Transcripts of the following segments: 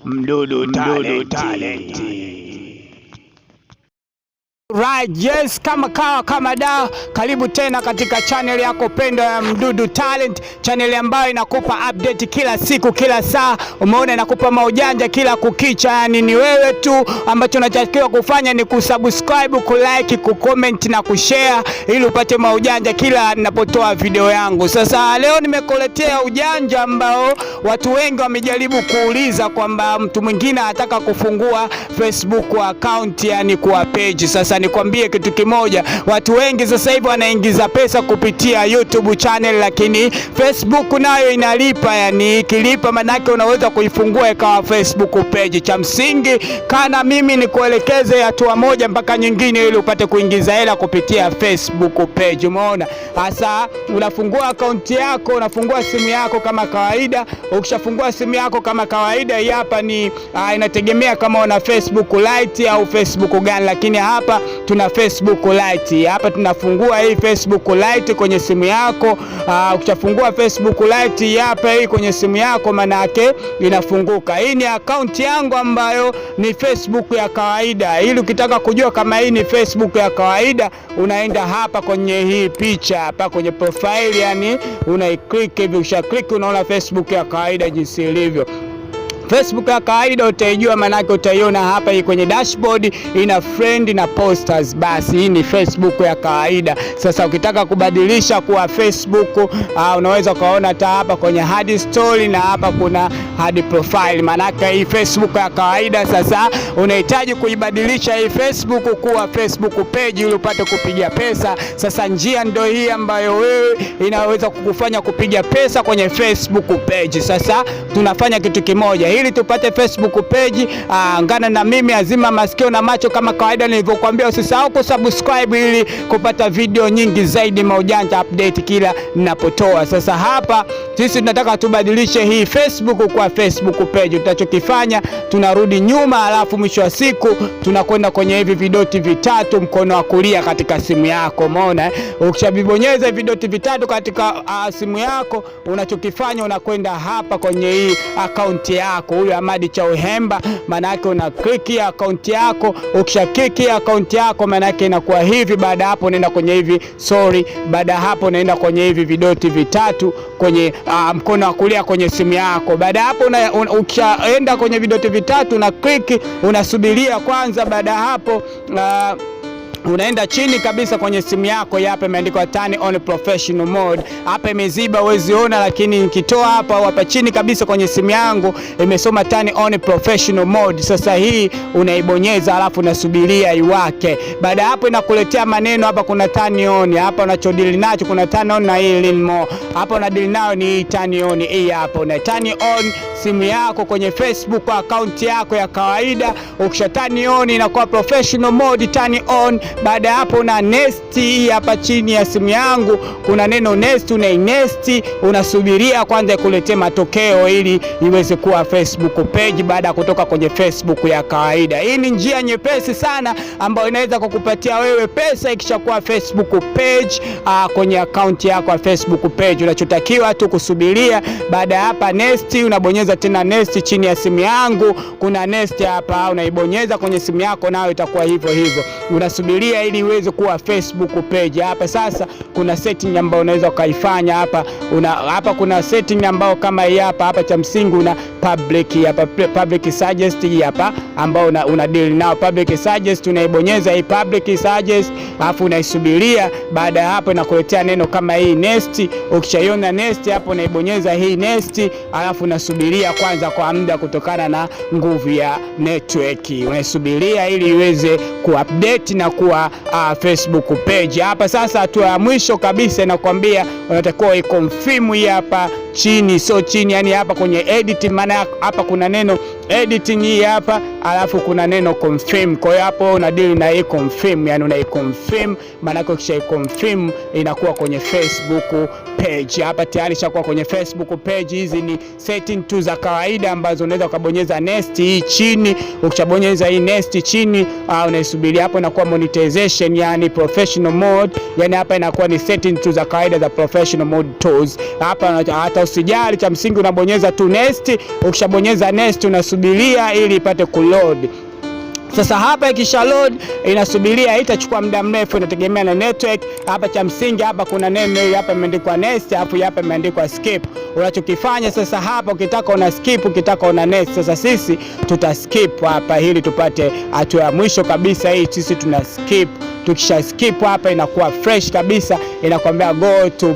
Mdudu Talent. Right, yes, kama da, karibu tena katika channel yako pendwa ya Mdudu Talent, channel ambayo inakupa update kila siku, kila saa. Umeona, inakupa maujanja kila kukicha. Yani ni wewe tu, ambacho unachotakiwa kufanya ni kusubscribe, kulike, kucomment na kushare ili upate maujanja kila ninapotoa video yangu. Sasa leo nimekuletea ujanja ambao watu wengi wamejaribu kuuliza kwamba mtu mwingine anataka kufungua Facebook account, yani kwa page. Sasa nikwambie kitu kimoja, watu wengi sasa hivi wanaingiza pesa kupitia YouTube channel, lakini Facebook nayo inalipa. Yani ikilipa manake unaweza kuifungua ikawa Facebook page. Cha msingi kana mimi nikuelekeze hatua moja mpaka nyingine ili upate kuingiza hela kupitia Facebook page. Umeona? Sasa unafungua account yako, unafungua simu yako kama kawaida. Ukishafungua simu yako kama kawaida, hii hapa ni inategemea kama una Facebook Lite au Facebook gani, lakini hapa tuna Facebook Lite. Hapa tunafungua hii Facebook Lite kwenye simu yako. Ukishafungua Facebook Lite hapa hii kwenye simu yako, maana yake inafunguka. Hii ni account yangu ambayo ni Facebook ya kawaida. Ili ukitaka kujua kama hii ni Facebook ya kawaida, unaenda hapa kwenye hii picha hapa kwenye profile, yani unaiclick hivi. Ukishaclick unaona Facebook ya kawaida jinsi ilivyo. Facebook ya kawaida utaijua, manake utaiona hapa hii kwenye dashboard, ina friend na posters. Basi hii ni Facebook ya kawaida. Sasa ukitaka kubadilisha kuwa Facebook, unaweza kaona hata hapa kwenye hard story na hapa kuna hard profile. Manake hii Facebook ya kawaida, sasa unahitaji kuibadilisha hii Facebook kuwa Facebook page ili upate kupiga pesa. Sasa njia ndio hii ambayo wewe inaweza kukufanya kupiga pesa kwenye Facebook page. Sasa tunafanya kitu kimoja ili tupate Facebook page. Ngana na mimi, azima masikio na macho kama kawaida nilivyokuambia. Usisahau kusubscribe ili kupata video nyingi zaidi, maujanja update kila ninapotoa. Sasa hapa sisi tunataka tubadilishe hii Facebook kwa Facebook page. Tutachokifanya, tunarudi nyuma, alafu mwisho wa siku tunakwenda kwenye hivi vidoti vitatu mkono wa kulia katika simu yako. Umeona? Ukishabibonyeza vidoti vitatu katika simu yako, unachokifanya unakwenda hapa kwenye hii account yako, huyu Ahmad Chauhemba. Manake una click account yako. Ukisha click account yako, manake inakuwa hivi. Baada hapo unaenda kwenye hivi baada hapo unaenda kwenye hivi vidoti vitatu kwenye mkono wa kulia kwenye simu yako. Baada hapo ukishaenda kwenye vidoti vitatu na click, unasubiria kwanza. Baada hapo unaenda chini kabisa kwenye simu yako, hapa imeandikwa turn on professional mode. Hapa imeziba huwezi ona, lakini nikitoa hapa chini kabisa kwenye simu yangu imesoma turn on professional mode. Sasa hii unaibonyeza, alafu unasubiria iwake. Baada hapo inakuletea maneno hapa, kuna turn on. Hapa unachodili nacho kuna turn on na hii learn more. Hapa unadili nayo ni hii turn on. Hii hapa una turn on simu yako kwenye Facebook account yako ya kawaida. Ukisha turn on inakuwa professional mode, turn on. Baada hapo una next. Hapa chini ya simu yangu kuna neno next, una next. Unasubiria kwanza kuletea matokeo ili iweze kuwa Facebook page baada ya kutoka kwenye Facebook ya kawaida. Hii ni njia nyepesi sana ambayo inaweza kukupatia wewe pesa ikishakuwa Facebook page kwenye account yako ya Facebook page. Unachotakiwa tu kusubiria. Baada hapa next, unabonyeza tena next. Chini ya simu yangu kuna next hapa, unaibonyeza kwenye simu yako, nayo itakuwa hivyo hivyo. Unasubiria ili iweze kuwa Facebook page. Hapa sasa kuna setting ambayo unaweza ukaifanya hapa. Hapa kuna setting ambayo kama hii hapa cha msingi una public hapa, public suggest hapa ambao una deal nao. Public suggest unaibonyeza hii public suggest, alafu unaisubiria. Baada ya hapo inakuletea neno kama hii next. Ukishaiona next hapo unaibonyeza hii next, alafu unasubiria kwanza kwa muda kutokana na nguvu ya network. Unaisubiria ili iweze kuupdate na kuwa Facebook page. Hapa sasa hatua ya mwisho kabisa inakwambia unatakiwa iconfirm hii hapa chini, so chini yani hapa kwenye edit, maana hapa kuna neno editing hii hapa, alafu kuna neno confirm. Kwa hiyo hapo una deal na hii confirm, yani una confirm, maana yake kisha confirm inakuwa kwenye Facebook page. Hapa tayari shakuwa kwenye Facebook page. Hizi ni setting tu za kawaida ambazo unaweza ukabonyeza next hii chini. Ukishabonyeza hii next chini, unaisubiri hapo inakuwa monetization, yani professional mode. Yani hapa inakuwa ni setting tu za kawaida za professional mode tools. Hapa hata usijali, cha msingi unabonyeza tu next. Ukishabonyeza next inasubiria ili ipate kuload. Sasa hapa ikisha load inasubiria, haitachukua muda mrefu, inategemea na network. Hapa cha msingi hapa kuna neno hili hapa imeandikwa next, hapo hapa imeandikwa skip. Unachokifanya sasa hapa, ukitaka una skip, ukitaka una next. Sasa sisi tuta skip hapa ili tupate hatua ya mwisho kabisa. Hii sisi tuna skip. Tukisha skip hapa inakuwa fresh kabisa, inakwambia go to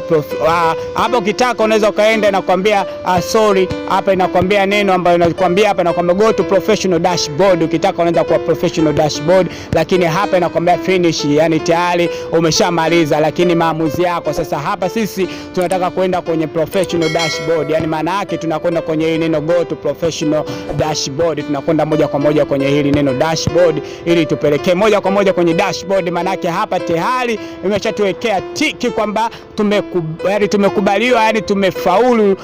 hapa ukitaka unaweza ukaenda, inakwambia sorry, hapa inakwambia neno ambayo inakwambia hapa inakwambia go to professional dashboard. Ukitaka unaweza kuwa professional dashboard, lakini hapa inakwambia finish, yani tayari umeshamaliza, lakini maamuzi yako. Sasa hapa sisi tunataka kwenda kwenye professional dashboard, yani maana yake tunakwenda kwenye hili neno go to professional dashboard, tunakwenda moja kwa moja kwenye hili neno dashboard ili tupelekee moja kwa moja kwenye dashboard. Manake hapa tayari imeshatuwekea tiki kwamba tumekubaliwa, yani tumefaulu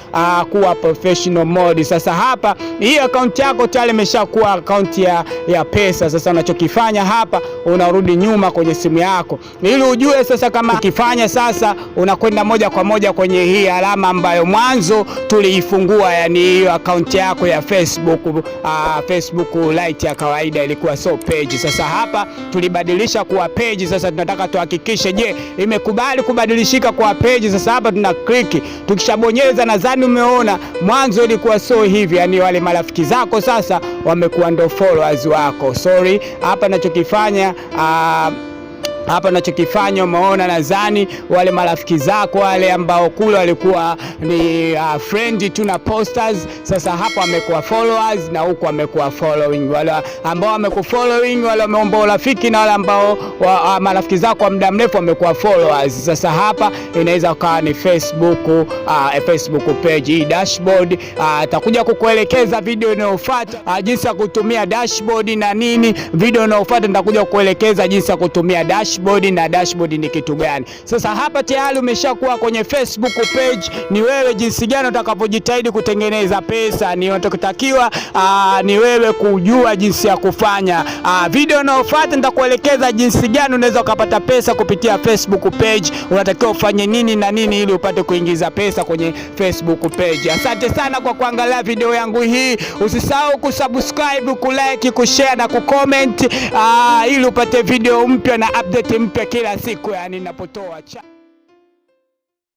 kuwa professional mode. Sasa hapa hii account yako tayari imeshakuwa account ya pesa. Sasa unachokifanya hapa, unarudi nyuma kwenye simu yako ili ujue sasa kama ukifanya sasa, unakwenda moja kwa moja kwenye hii alama ambayo mwanzo tuliifungua, yani hiyo account yako ya Facebook. Facebook Lite ya kawaida ilikuwa so page. Sasa hapa tulibadilisha kuwa page. Sasa tunataka tuhakikishe, je, imekubali kubadilishika kwa page. Sasa hapa tuna click, tukishabonyeza, nadhani umeona mwanzo ilikuwa so hivi, yani wale marafiki zako sasa wamekuwa ndo followers wako. Sorry, hapa nachokifanya umeona, nadhani wale marafiki zako wale ambao kule walikuwa ni friend tu na posters, sasa hapa wamekuwa followers na huko wamekuwa following. Wale ambao wamekufollowing, wale wameomba urafiki, na wale ambao marafiki zako kwa muda mrefu wamekuwa followers. Sasa hapa inaweza kuwa ni Facebook page. Hii dashboard atakuja kukuelekeza video inayofuata jinsi ya kutumia dashboard na nini. Video inayofuata nitakuja kukuelekeza jinsi ya kutumia dashboard na dashboard ni kitu gani. Sasa hapa tayari umeshakuwa kwenye Facebook page. Ni wewe jinsi gani utakapojitahidi kutengeneza pesa, ni unatakiwa ni wewe kujua jinsi ya kufanya. Video inayofuata nitakuelekeza jinsi gani unaweza kupata pesa kupitia Facebook page. Unatakiwa ufanye nini na nini ili upate kuingiza pesa kwenye Facebook page. Asante sana kwa kuangalia video yangu hii. Usisahau kusubscribe, kulike, kushare na kucomment ili upate video mpya na update mpya kila siku, yani ninapotoa.